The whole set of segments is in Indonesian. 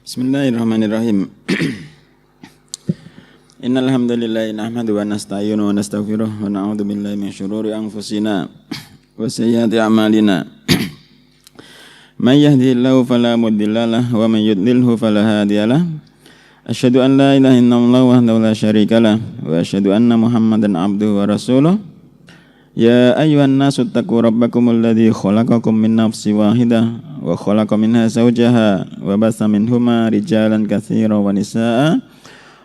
Bismillahirrahmanirrahim. Innal hamdalillah nahmaduhu wa nasta'inuhu wa nastaghfiruh wa na'udzu billahi min shururi anfusina wa sayyiati a'malina. May yahdihillahu fala mudilla lahu wa may yudlilhu fala hadiya lahu. Asyhadu an la ilaha illallah wahdahu la syarika lahu wa asyhadu anna Muhammadan abduhu wa rasuluh. Ya ayyuhan nasu taqu rabbakumul ladzi khalaqakum min nafsin wahidah wa khalaqa minha zawjaha wa bassa minhuma rijalan katsiran wa nisaa'a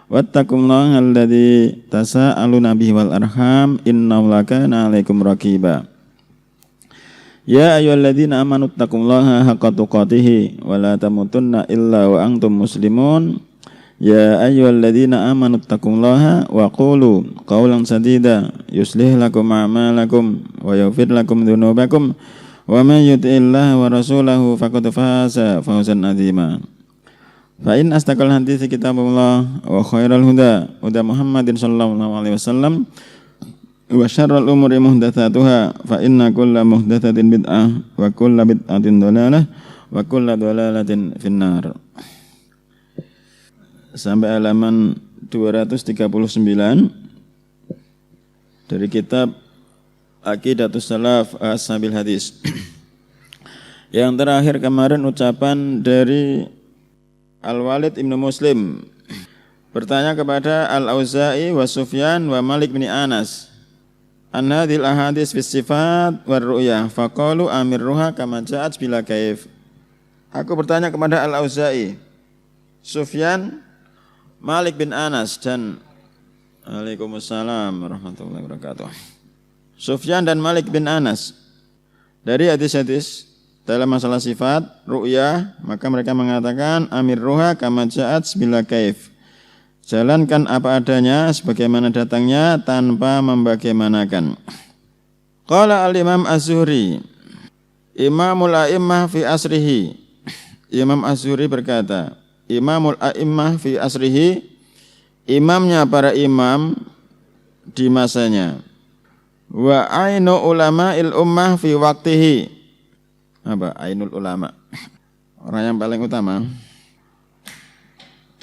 wattaqullaha alladzi tasaaluna bihi wal arham innallaha kana 'alaikum raqiba. Ya ayyuhalladzina amanu taqullaha haqqa tuqatih wa la tamutunna illa wa antum muslimun. Ya ayyuhalladzina amanu taqullaha wa qulu qawlan sadida yuslih lakum a'malakum wa yaghfir lakum dhunubakum wa may yuti'illaha wa rasulahu faqad faza fawzan 'azima. Fa in astaqal hadits kitabullah wa khairal huda Muhammadin sallallahu alaihi wasallam wa syarrul umuri muhdatsatuha fa inna kulla muhdatsatin bid'ah wa kulla bid'atin dhalalah wa kulla dhalalatin finnar. Sampai halaman 239 dari kitab Aqidatus Salaf Ashabil Hadis. Yang terakhir kemarin ucapan dari Al-Walid Ibnu Muslim bertanya kepada Al-Auza'i wa Sufyan wa Malik bin Anas an hadhil ahadits fis sifat war ru'yah faqalu amirruha kama ja'at bila kaif. Aku bertanya kepada Al-Auza'i, Sufyan, Malik bin Anas dan Waalaikumsalam warahmatullahi wabarakatuh. Sufyan dan Malik bin Anas dari hadis-hadis dalam masalah sifat ru'yah, maka mereka mengatakan amirruha kama ja'at bila kaif. Jalankan apa adanya sebagaimana datangnya tanpa membagaimanakan. Qala al-Imam Az-Zuhri, Imamul A'immah fi asrihi. Imam Az-Zuhri berkata, Imamul A'immah fi asrihi, imamnya para imam di masanya. Wa ainu ulama'il ummah fi waqtihi. Apa ainul ulama? Orang yang paling utama.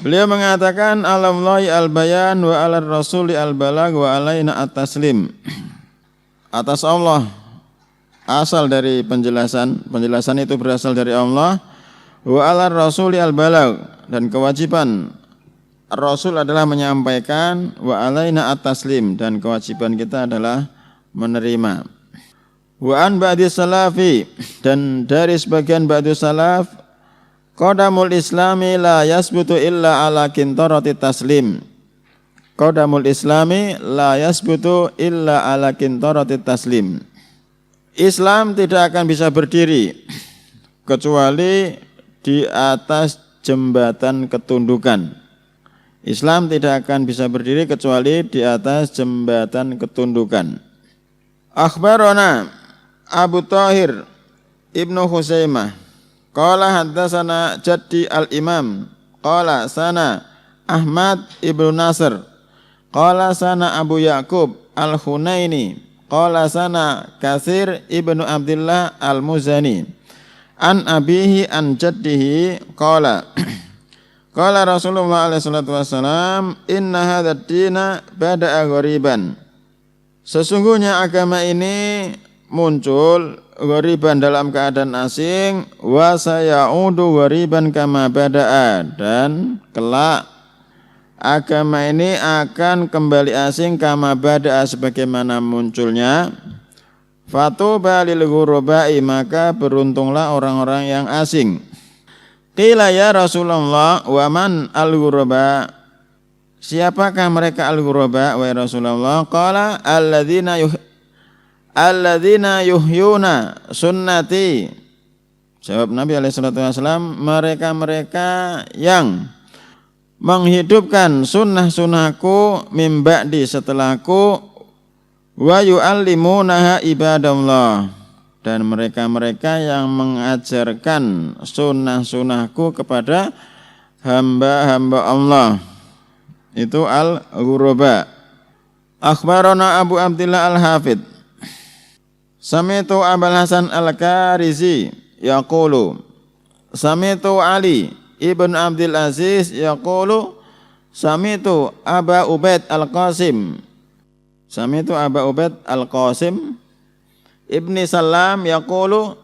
Beliau mengatakan alallahi al-bayan wa alar rasuli al-balag wa alaina at-taslim. Atas Allah asal dari penjelasan itu berasal dari Allah. Wa alar rasuli al-balag, dan kewajiban Rasul adalah menyampaikan, wa alaina at-taslim, dan kewajiban kita adalah menerima. Wa an ba'di salafi, dan dari sebagian ba'di salaf, qadamul islami la yasbutu illa ala kintarati taslim. Qadamul islami la yasbutu illa ala kintarati taslim. Islam tidak akan bisa berdiri kecuali di atas jembatan ketundukan. Islam tidak akan bisa berdiri kecuali di atas jembatan ketundukan. Akhbarana Abu Thahir Ibnu Huzaimah qala haddatsana jaddi al-imam qala sana Ahmad Ibnu Nasr qala sana Abu Yaqub al-Hunaini qala sana Katsir Ibnu Abdullah al-Muzani an abihi an jaddihi qala qala Rasulullah alaihi salatu wasalam inna hadzal dina bada'a ghariban. Sesungguhnya agama ini muncul ghariban dalam keadaan asing, wa sayaudu ghariban kama bada'a, dan kelak agama ini akan kembali asing kama bada'a sebagaimana munculnya. Fatuba lil ghurabai, maka beruntunglah orang-orang yang asing. Qila ya Rasulullah wa man al-ghuraba? Siapakah mereka al-ghuraba wa Rasulullah? Qala alladzina yuhyuna sunnati. Jawab Nabi alaihi salatu wasallam, mereka-mereka yang menghidupkan sunnah-sunnahku mim ba'di setelahku, wa yu'allimunaha ibadallah, dan mereka-mereka yang mengajarkan sunnah-sunnahku kepada hamba-hamba Allah. Itu al-ghuraba. Akhbarana Abu Abdillah al-Hafidh Sami'tu Abul Hasan al-Karizi yaqulu Sami'tu Ali ibn Abdul Aziz yaqulu sami'tu Aba Ubaid Al-Qasim. Sami'tu Aba Ubaid Al-Qasim Ibni Salam yaqulu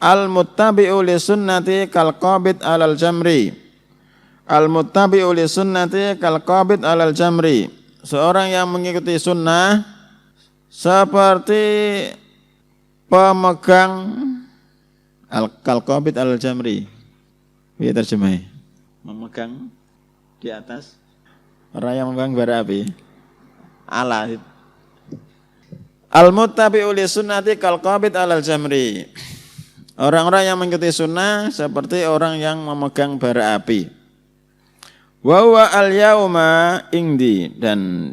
al-muttabi'u li sunnati kal qabid alal jamri. Al-muttabi'u li sunnati kal qabid alal jamri. Seorang yang mengikuti sunnah seperti pemegang kal qabid alal jamri. Ini terjemahnya. Memegang di atas orang yang memegang bara api. Ala. Al-muttabi'u li sunnati kal qabid alal jamri. Orang-orang yang mengikuti sunnah seperti orang yang memegang bara api. Wa huwa al-yauma indi, dan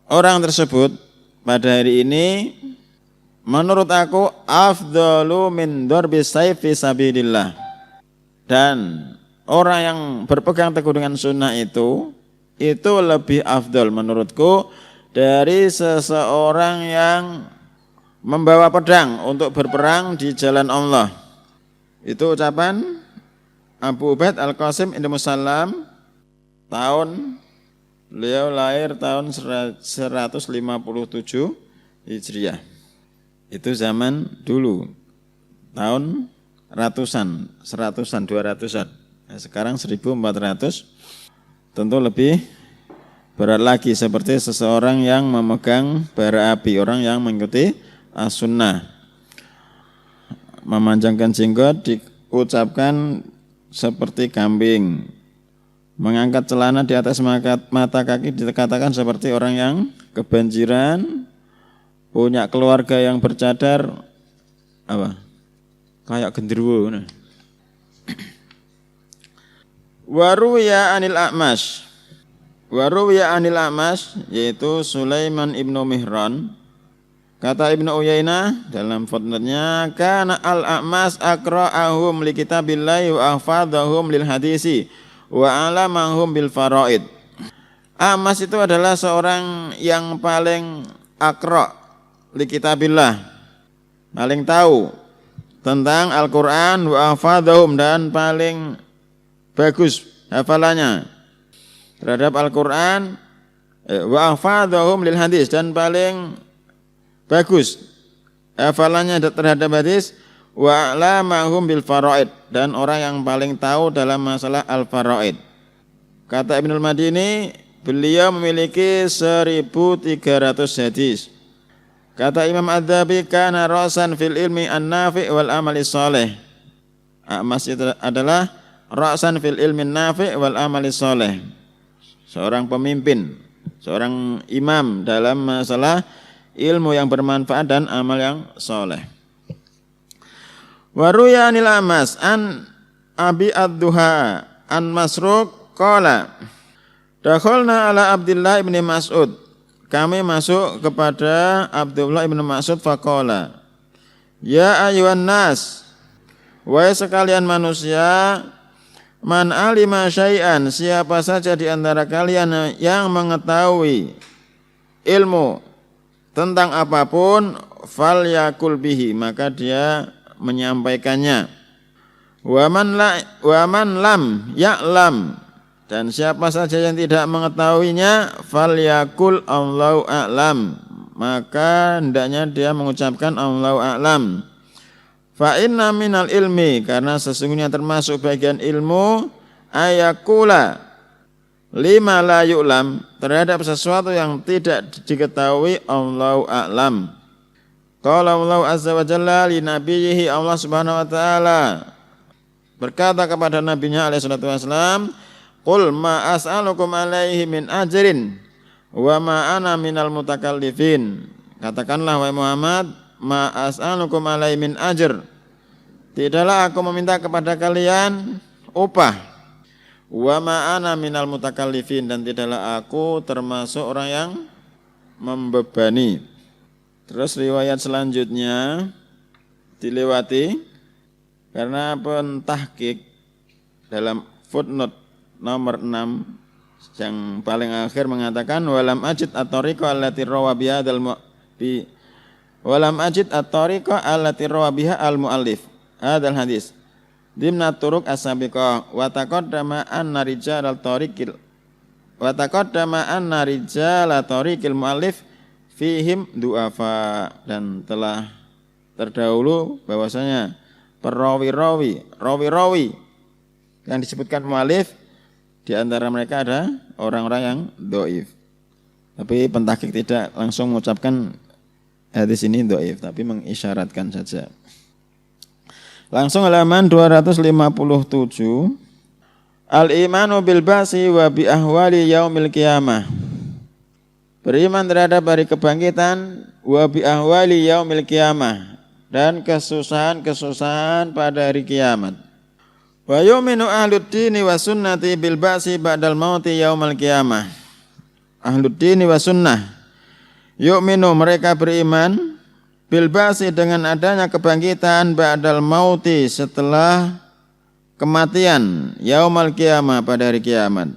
orang tersebut pada hari ini menurut aku afdalu min darbi sayfi sabilillah. Dan orang yang berpegang teguh dengan sunnah itu lebih afdal menurutku dari seseorang yang membawa pedang untuk berperang di jalan Allah. Itu ucapan Abu Ubaid Al-Qasim Ibn Salam, beliau lahir tahun 157 Hijriah. Itu zaman dulu, tahun ratusan, seratusan, 200-an. Nah, sekarang 1400, tentu lebih berat lagi seperti seseorang yang memegang bara api, orang yang mengikuti as-sunnah. Memanjangkan jenggot diucapkan seperti kambing. Mengangkat celana di atas mata kaki dikatakan seperti orang yang kebanjiran. Punya keluarga yang bercadar kayak genderuwo. Waruya anil A'mash. Waruya anil A'mash yaitu Sulaiman ibnu Mihran. Kata Ibnu Uyainah dalam footnote-nya, kana al-A'mash aqra'ahum li kitabillahi wa ahfadhahum lil hadisi wa alamahum bil faraid. A'mash itu adalah seorang yang paling aqra' li kitabillah, paling tahu tentang Al-Qur'an, wa ahfadhahum, dan paling bagus hafalannya terhadap Al-Qur'an, wa ahfadhahum lil hadis, dan paling bagus hafalannya terhadap hadis, wa alamahum bil faraid, dan orang yang paling tahu dalam masalah al-faraid. Kata Ibnul Madini, beliau memiliki 1300 hadis. Kata Imam Adz-Dzahabi, kana ra'san fil ilmi an-nafi' wal amali shalih. A'mash itu adalah ra'san fil ilmi an-nafi' wal amali shalih. Seorang pemimpin, seorang imam dalam masalah ilmu yang bermanfaat dan amal yang soleh. Waruya anil A'mash an Abi ad-Duha an Masruq qala dakhalna ala Abdullah ibn Mas'ud. Kami masuk kepada Abdullah ibn Mas'ud faqala ya ayyuhan nas, wahai sekalian manusia, man alima syai'an, siapa saja di antara kalian yang mengetahui ilmu tentang apapun, fal yakul bihi, maka dia menyampaikannya. Wa man lam ya'lam, dan siapa saja yang tidak mengetahuinya, fal yakul Allahu a'lam, maka hendaknya dia mengucapkan Allahu a'lam. Fa inna minal ilmi, karena sesungguhnya termasuk bagian ilmu, ayakula lima la yu'lam, terhadap sesuatu yang tidak diketahui Allahu a'lam. Qala Allah azza wa jalla li nabiyhi, Allah subhanahu wa ta'ala berkata kepada nabinya alaihi salatu wasalam, qul ma as'alukum alaihi min ajrin wa ma ana minal mutakallifin. Katakanlah wahai Muhammad, ma as'alukum alaihi min ajr, tidaklah aku meminta kepada kalian upah, wa ma ana minal mutakallifin, dan tidaklah aku termasuk orang yang membebani. Terus riwayat selanjutnya dilewati karena pentahqiq dalam footnote nomor 6 yang paling akhir mengatakan walam ajid at-tariqa allati rawa biha walam ajid at-tariqa allati rawa biha al-muallif hadzal hadis. dimna turuk as-sabiqah wa taqaddama anna rijal tariqil muallif fihim du'afa, dan telah terdahulu bahwasanya rawi-rawi yang disebutkan muallif di antara mereka ada orang-orang yang dhaif. Tapi pentahqiq tidak langsung mengucapkan hadis ini dhaif, tapi mengisyaratkan saja. Langsung halaman 257. Al-imanu bil ba'si wa bi ahwali yaumil qiyamah. Beriman terhadap hari kebangkitan, wa bi ahwali yaumil qiyamah, dan kesusahan-kesusahan pada hari kiamat. Wa yu'minu ahluddini wa sunnati bil ba'si ba'dal mauti yaumal qiyamah. Ahluddini wa sunnah yu'minu, mereka beriman, bil ba'si, dengan adanya kebangkitan, ba'dal mauti, setelah kematian, yaumal qiyamah, pada hari kiamat.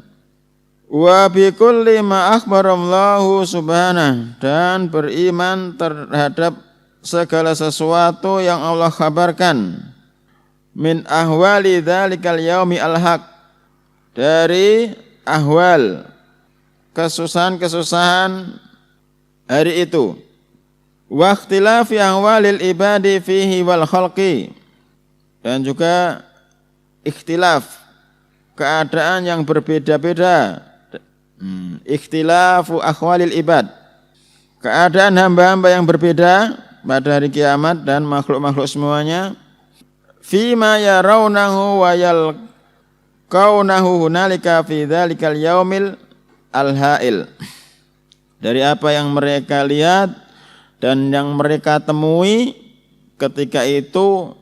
Wa bi kulli ma akhbarallahu subhanahu, dan beriman terhadap segala sesuatu yang Allah kabarkan, min ahwali dzalikal yaumi al-haq, dari ahwal, kesusahan-kesusahan hari itu. Wa ikhtilafi ahwalil ibadi fihi wal khalqi, dan juga ikhtilaf, keadaan yang berbeda-beda. Ikhtilafu ahwalil ibad, keadaan hamba-hamba yang berbeda pada hari kiamat dan makhluk-makhluk semuanya. Fima yarawnahu wa yalqawnahu hunalika fi dzalikal yaumil al-ha'il, dari apa yang mereka lihat dan yang mereka temui ketika itu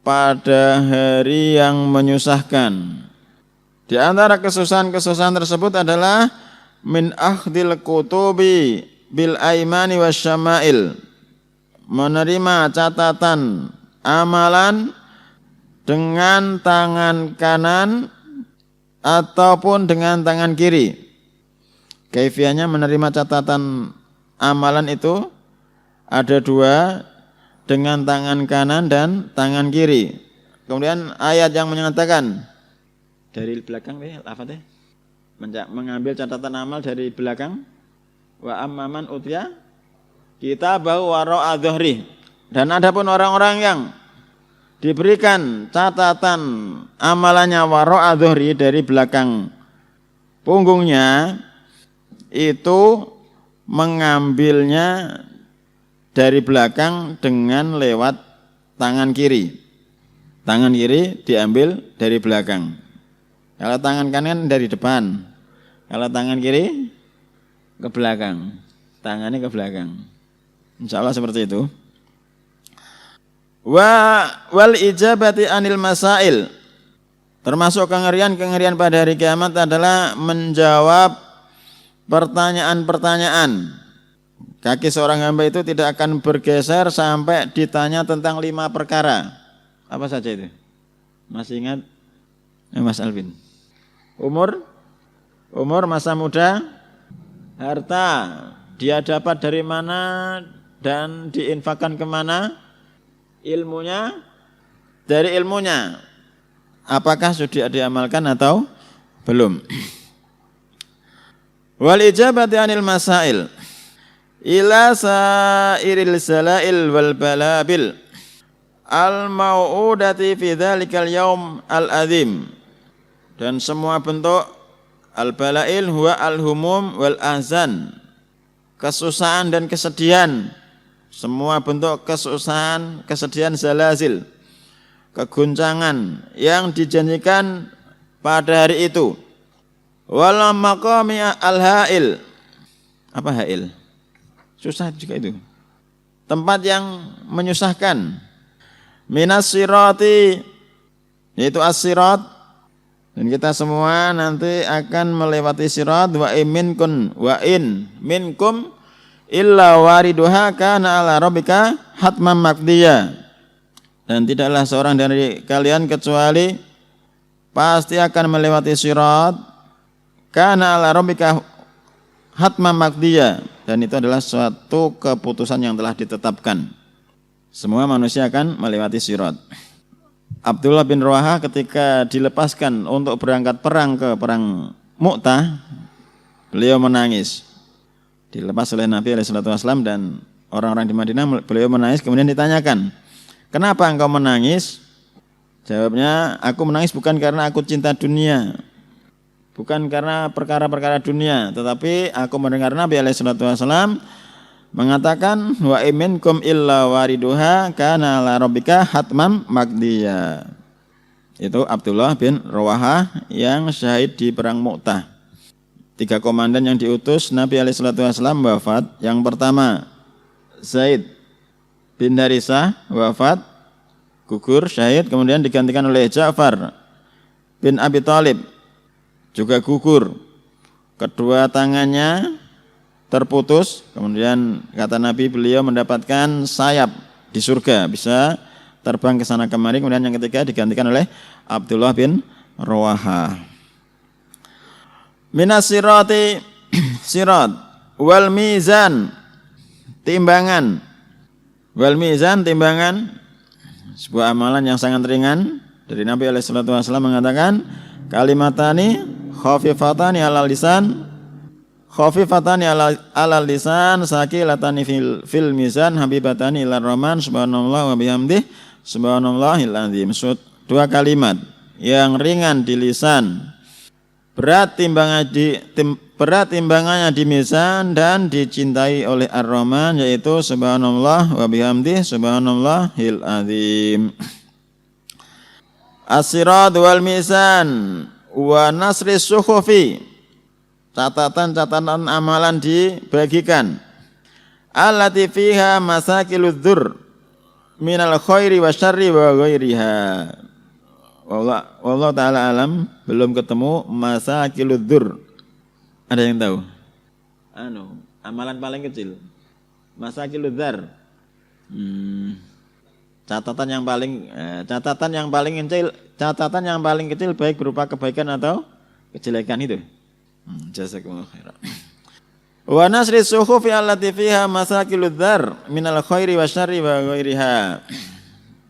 pada hari yang menyusahkan. Di antara kesusahan-kesusahan tersebut adalah min akhdil kutubi bil aimani wasyama'il, menerima catatan amalan dengan tangan kanan ataupun dengan tangan kiri. Kaifiahnya menerima catatan amalan itu ada dua, dengan tangan kanan dan tangan kiri. Kemudian ayat yang menyatakan dari belakang lafadznya mengambil catatan amal dari belakang. Wa amman utiya kitabahu wara'a dzahri, dan adapun orang-orang yang diberikan catatan amalannya wara'a dzahri, dari belakang punggungnya, itu mengambilnya dari belakang dengan lewat tangan kiri. Tangan kiri diambil dari belakang. Kalau tangan kanan dari depan. Kalau tangan kiri ke belakang. Tangannya ke belakang. Insya Allah seperti itu. Wal ijabati anil masail, termasuk kengerian-kengerian pada hari kiamat adalah menjawab pertanyaan-pertanyaan. Kaki seorang hamba itu tidak akan bergeser sampai ditanya tentang 5 perkara. Apa saja itu? Masih ingat? Mas Alvin. Umur, masa muda, harta, dia dapat dari mana dan diinfakkan kemana, ilmunya, dari ilmunya, apakah sudah diamalkan atau belum. Wal ijabati anil masail ila sairil salail wal balabil al mau'udati fi dzalikal yaum al azim, dan semua bentuk al-balail huwa al-humum wal ahzan, kesusahan dan kesedihan, semua bentuk kesusahan, kesedihan, zalazil, keguncangan yang dijanjikan pada hari itu. Wal maqami al-ha'il, apa ha'il? Susah juga itu. Tempat yang menyusahkan. Minas sirati, yaitu as-sirat, dan kita semua nanti akan melewati sirat. Wa in minkum illa wariduha kana ala rabbika hatman maqdiya, dan tidaklah seorang dari kalian kecuali pasti akan melewati sirat. Kana ala rabbika hatman maqdiya, dan itu adalah suatu keputusan yang telah ditetapkan. Semua manusia akan melewati sirat. Abdullah bin Rawaha ketika dilepaskan untuk berangkat perang ke perang Mu'tah, beliau menangis. Dilepas oleh Nabi SAW dan orang-orang di Madinah, beliau menangis. Kemudian ditanyakan, kenapa engkau menangis? Jawabnya, aku menangis bukan karena aku cinta dunia, bukan karena perkara-perkara dunia, tetapi aku mendengar Nabi SAW mengatakan, wa iminkum illa wariduha kana ala rabbika hatmam maqdiya. Itu Abdullah bin Rawaha yang syahid di perang Mu'tah. 3 komandan yang diutus Nabi SAW wafat. Yang pertama Zaid bin Harisah wafat, gugur, syahid. Kemudian digantikan oleh Ja'far bin Abi Thalib, juga gugur. Kedua tangannya terputus. Kemudian kata Nabi, beliau mendapatkan sayap di surga, bisa terbang ke sana kemari. Kemudian yang ketiga digantikan oleh Abdullah bin Rawaha. Minas sirati, sirat, wal mizan, timbangan. Wal mizan, timbangan, sebuah amalan yang sangat ringan. Dari Nabi SAW mengatakan, kalimatani khafifatani alal lisan, khafifatani alal lisan, sakilatani fil mizan, habibatani ilar rahman, subhanallah wa bihamdih, subhanallahil azim. 2 kalimat yang ringan di lisan, berat timbangannya di mizan dan dicintai oleh Ar-Rahman, yaitu subhanallah wa bihamdih, subhanallahil azim. As-sirat wal mizan wa nasri suhufi, catatan-catatan amalan dibagikan. Allati fiha masakiludz dzur minal khairi wa syarri wa ghairiha. Wallahu ta'ala alam, belum ketemu masakiludz dzur. Ada yang tahu? Amalan paling kecil. Masakiludz dzar. Catatan yang paling kecil baik berupa kebaikan atau kejelekan itu. Jazakumullah khairan. Wa nasri suhufi allati fiha masakiludz dzar minal khairi wa syarri wa ghairiha.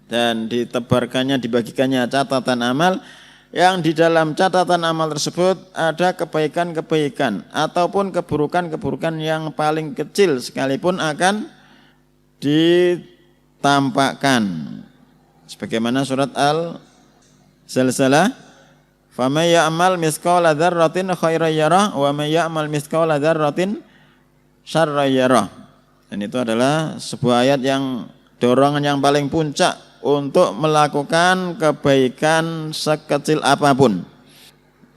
Dan ditebarkannya, dibagikannya catatan amal yang di dalam catatan amal tersebut ada kebaikan-kebaikan ataupun keburukan-keburukan yang paling kecil sekalipun akan ditampakkan. Sebagaimana surat Al-Zalzalah, "Faman ya'mal mithqala dzarratin khairan yarah wa man ya'mal mithqala dzarratin syarran yarah." Dan itu adalah sebuah ayat yang dorongan yang paling puncak untuk melakukan kebaikan sekecil apapun.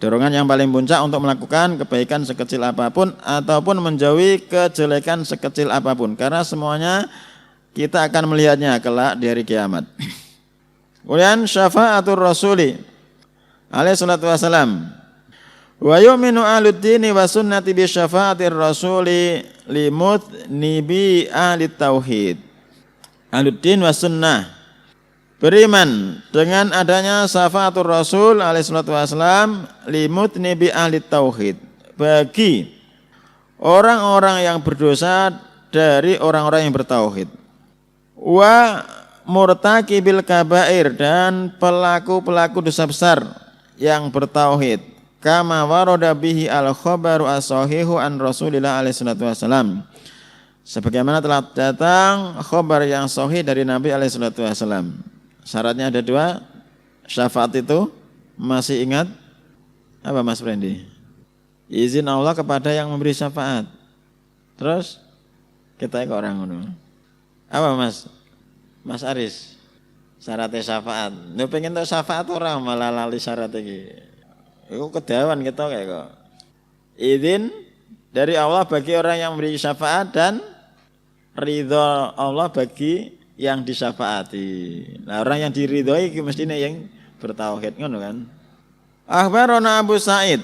Dorongan yang paling puncak untuk melakukan kebaikan sekecil apapun ataupun menjauhi kejelekan sekecil apapun, karena semuanya kita akan melihatnya kelak di hari kiamat. Kemudian syafaatur rasuli alaihi salatu wasalam. Wa yu'minu ahluddini wa sunnati bi syafaatir rasuli limut nibi ahli tauhid. Ahluddin wa sunnah beriman dengan adanya syafaatur Rasul alaihi salatu wasallam limut nibi ahli tauhid, bagi orang-orang yang berdosa dari orang-orang yang bertauhid. Wa murtakibil kabair, dan pelaku-pelaku dosa besar yang bertauhid. Kama warada bihi al-khabaru as-sahihu an Rasulillah alaihi salatu wasallam, sebagaimana telah datang khabar yang sahih dari Nabi alaihi salatu wasallam. Syaratnya ada 2. Syafaat itu masih ingat apa Mas Frendi? Izin Allah kepada yang memberi syafaat. Terus kita ke orang ngono. Apa Mas Aris? Syaratnya syafaat. Nek pengen tuh syafaat orang malah lali syarat iki. Iku kedawan kita kayak kok. Izin dari Allah bagi orang yang memberi syafaat dan ridha Allah bagi yang disyafaati. Nah, orang yang diridhoi mestinya yang bertauhid, ngono kan. Akhbarana Abu Sa'id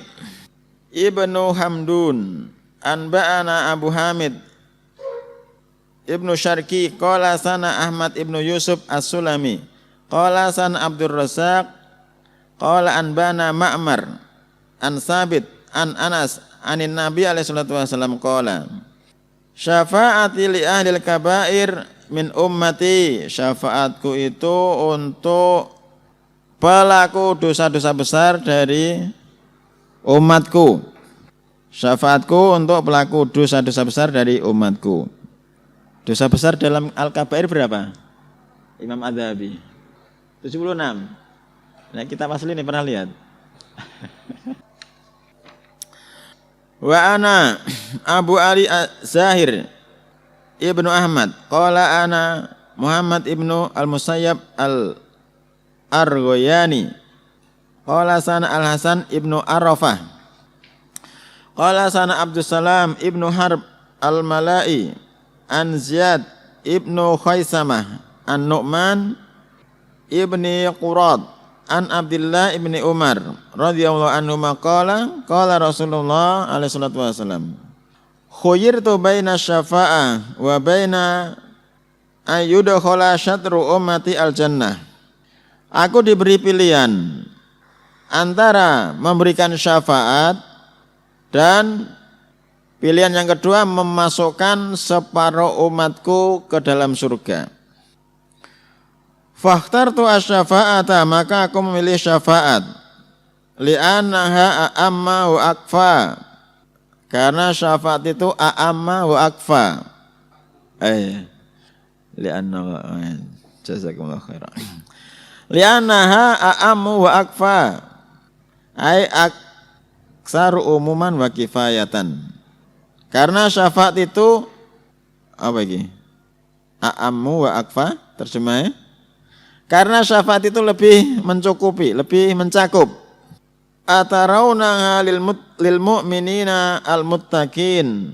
Ibnu Hamdun anba'ana Abu Hamid Ibnu Syarqi qala sana Ahmad Ibnu Yusuf As-Sulami qala sana Abdul Razzaq qala anba'ana Ma'mar an Sabit an Anas anin Nabi alaihi salatu wasallam qala syafaati li ahlil kabair min ummati, syafaatku itu untuk pelaku dosa-dosa besar dari umatku. Syafaatku untuk pelaku dosa-dosa besar dari umatku. Dosa besar dalam Al-Kabair berapa? Imam Adz-Dzahabi 76. Nah, kita asli ini pernah lihat. Wa ana Abu Ali Zahir Ibnu Ahmad qala ana Muhammad ibnu Al-Musayyab Al-Arghayani qala sana Al-Hasan ibnu Arafah qala sana Abdus Salam ibnu Harb Al-Malai an Ziyad ibnu Khaisamah an Nu'man ibni Qurad an Abdullah ibni Umar radhiyallahu anhu qala qala Rasulullah alaihi salatu wasallam khuyirtu baina syafa'ah wa baina ayyudkhala syatru ummati al-jannah. Aku diberi pilihan antara memberikan syafaat dan pilihan yang kedua memasukkan separuh umatku ke dalam surga. Fakhtartu asy-syafa'ata, maka aku memilih syafaat. Li'annaha a'amma wa akfa. Karena syafaat itu a'amma wa akfa. Li'annaha jazakumullah khairan. Li'annaha a'ammu wa akfa. Ai aksaru umuman wa kifayatan. Karena syafaat itu apa iki? A'ammu wa akfa terjemahnya. Karena syafaat itu lebih mencukupi, lebih mencakup. Atarawna lil mu'minina al-muttaqin.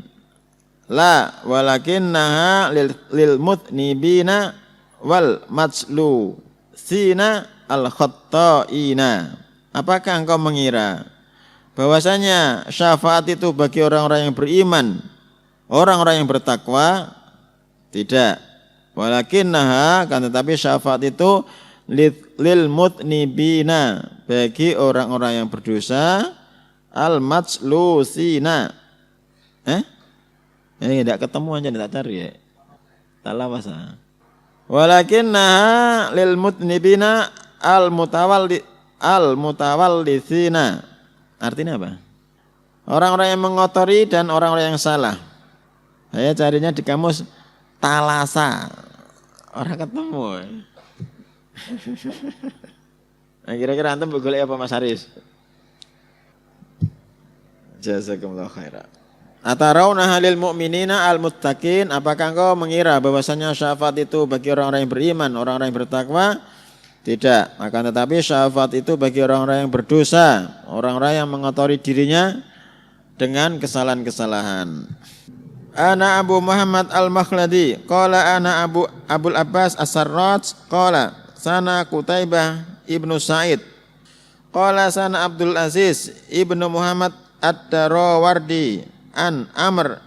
La walakinnaha lil mutnibina wal majlusina al-khatta'ina. Apakah engkau mengira bahwasanya syafaat itu bagi orang-orang yang beriman, orang-orang yang bertakwa? Tidak. Walakinnaha, kan tetapi syafaat itu lil mutnibina, bagi orang-orang yang berdosa, al majlusina. Ini tidak ketemu aja, tidak cari ya. Tak lawas. Walakinnaha lil mutnibina al mutawallisina. Artinya apa? Orang-orang yang mengotori dan orang-orang yang salah. Saya carinya di kamus talasa. Orang ketemu. Nah, kira-kira antum golek apa Mas Haris? Jazakumullah khairan. Atarawna halil mu'minina al-muttaqin, apakah engkau mengira bahwasanya syafaat itu bagi orang-orang yang beriman, orang-orang yang bertakwa? Tidak, akan tetapi syafaat itu bagi orang-orang yang berdosa, orang-orang yang mengotori dirinya dengan kesalahan-kesalahan. Ana Abu Muhammad Al-Makhladi qala ana Abul Abbas As-Sarraj qala sana Qutaibah ibnu Sa'id qala sana Abdul Aziz ibnu Muhammad Ad-Darawardi an Amr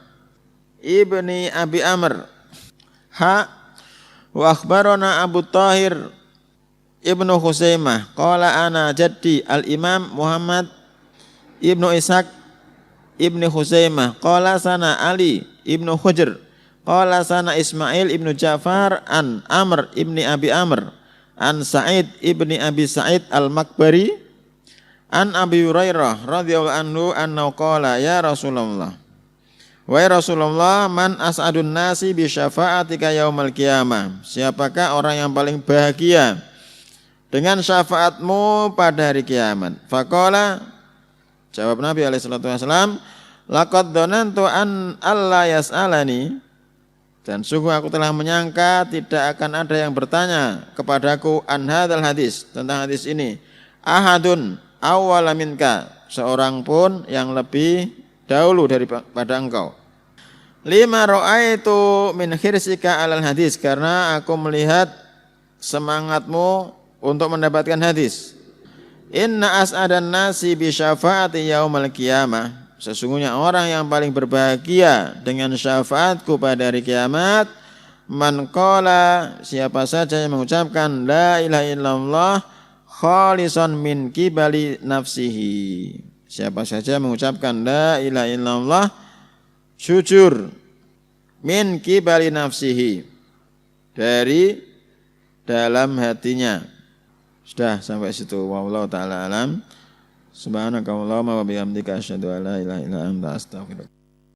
ibni Abi Amr wa akhbarana Abu Tahir ibnu Khuzaimah qala ana jaddi al-Imam Muhammad ibnu Ishaq ibni Khuzaimah qala sana Ali ibnu Hujr qala sana Ismail ibnu Ja'far an Amr ibni Abi Amr an Sa'id ibni Abi Sa'id al-Makbari an Abi Hurairah radhiyallahu anhu annahu qala ya Rasulullah wa ya Rasulullah man as'adun nasi bi syafa'atika yaumal qiyamah, siapakah orang yang paling bahagia dengan syafaatmu pada hari kiamat? Faqala, jawab Nabi alaihi salatu wasallam, laqad dhanantu an alla yas'alani, dan sungguh aku telah menyangka tidak akan ada yang bertanya kepadaku an hadzal hadis, tentang hadis ini, ahadun awwala minka, seorang pun yang lebih dahulu daripada engkau. Lima ra'aitu min khirsika alal hadis, karena aku melihat semangatmu untuk mendapatkan hadis. Inna as'adan nasi bi syafaati yaumal qiyamah, sesungguhnya orang yang paling berbahagia dengan syafaatku pada hari kiamat, man qala, siapa saja yang mengucapkan la ilaha illallah khalisan min qibali nafsihi, siapa saja mengucapkan la ilaha illallah jujur min qibali nafsihi, dari dalam hatinya, Sudah sampai situ. Wallahu taala alam. Subhanakallahumma wa bihamdika asyhadu an la ilaha illa anta astaghfiruka